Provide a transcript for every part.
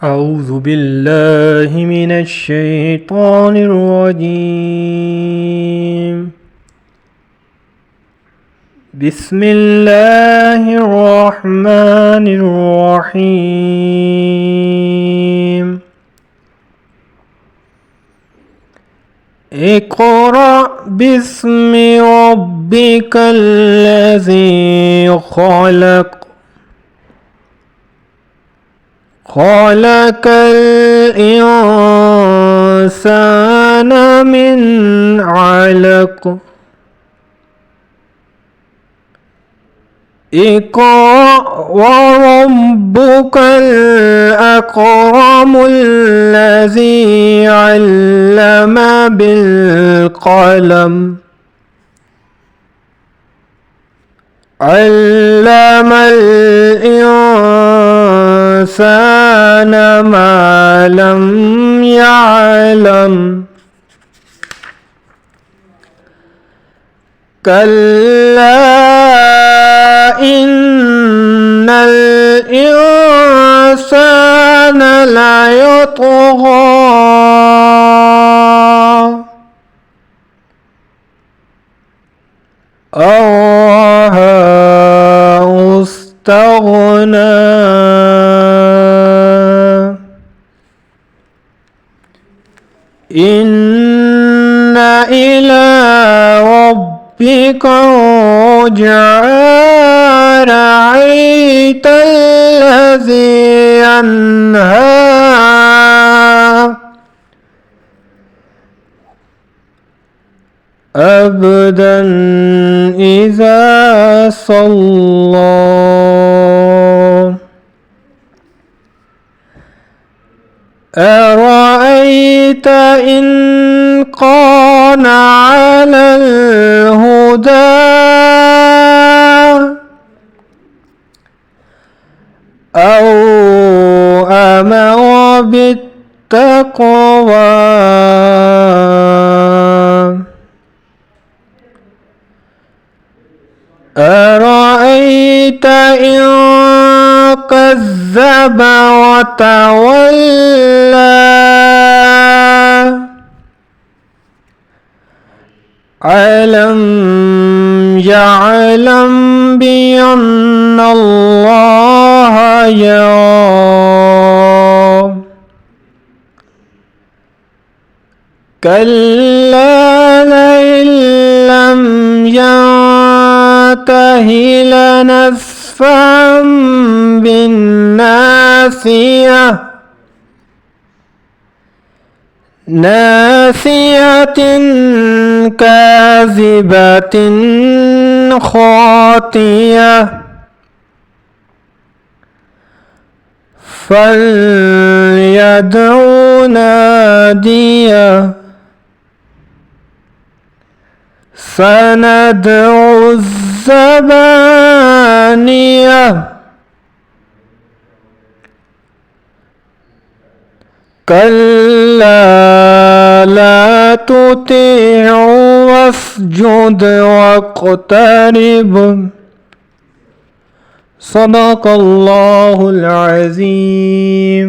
أعوذ بالله من الشيطان الرجيم. بسم الله الرحمن الرحيم. اقرأ باسم ربك الذي خلق خلق الإنسان من علق اقرأ وربك الأكرم الذي علم بالقلم علم الإنسان ما لم يعلم كلا إن الإنسان ليطغى أن رآه استغنى إن إلى ربك رجعا رأيت الذي ينهى عبدا إذا صلى أرأيت إن كان على الهدى أو أمر بالتقوى أرأيت إن كذب وتولى ألم يعلم بأن الله يرى كلا لئن لم ينته لنسفعا بالناصية ناصية كاذبة خاطئة فليدع ناديه سندع الزبانية كلا لا تطيع واسجد واقترب صدق الله العظيم।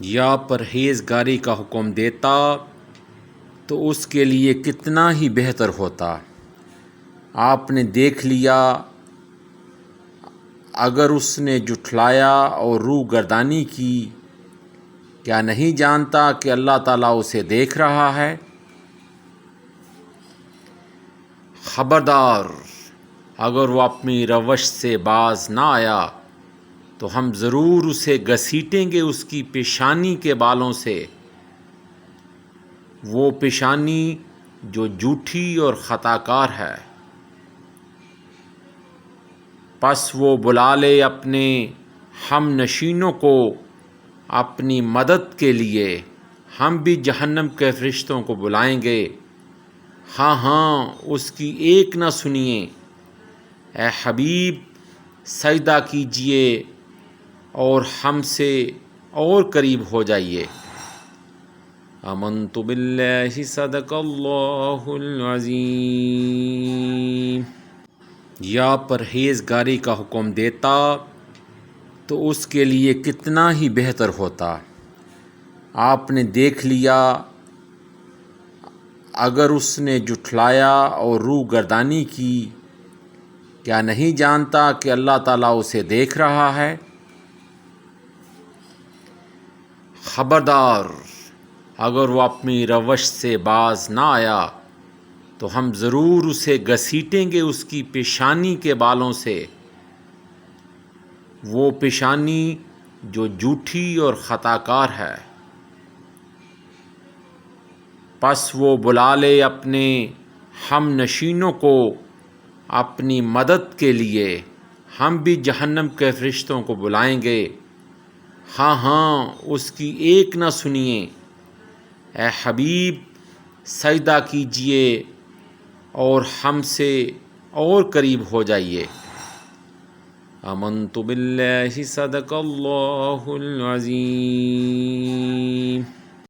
یا پرہیزگاری کا حکم دیتا تو اس کے لیے کتنا ہی بہتر ہوتا۔ آپ نے دیکھ لیا اگر اس نے جھٹلایا اور روح گردانی کی، کیا نہیں جانتا کہ اللہ تعالیٰ اسے دیکھ رہا ہے؟ خبردار، اگر وہ اپنی روش سے باز نہ آیا تو ہم ضرور اسے گھسیٹیں گے اس کی پیشانی کے بالوں سے، وہ پیشانی جو جھوٹی اور خطا کار ہے۔ پس وہ بلا لے اپنے ہم نشینوں کو اپنی مدد کے لیے، ہم بھی جہنم کے فرشتوں کو بلائیں گے، ہاں ہاں اس کی ایک نہ سنیے، اے حبیب سجدہ کیجئے اور ہم سے اور قریب ہو جائیے۔ آمنت باللہ صدق اللہ العظیم۔ یا پرہیزگاری کا حکم دیتا تو اس کے لیے کتنا ہی بہتر ہوتا۔ آپ نے دیکھ لیا اگر اس نے جھٹلایا اور روح گردانی کی، کیا نہیں جانتا کہ اللہ تعالیٰ اسے دیکھ رہا ہے؟ خبردار، اگر وہ اپنی روش سے باز نہ آیا تو ہم ضرور اسے گھسیٹیں گے اس کی پیشانی کے بالوں سے، وہ پیشانی جو جھوٹی اور خطا کار ہے۔ پس وہ بلا لے اپنے ہم نشینوں کو اپنی مدد کے لیے، ہم بھی جہنم کے فرشتوں کو بلائیں گے، ہاں ہاں اس کی ایک نہ سنیے، اے حبیب سجدہ کیجئے اور ہم سے اور قریب ہو جائیے۔ آمنت باللہ صدق اللہ العظیم۔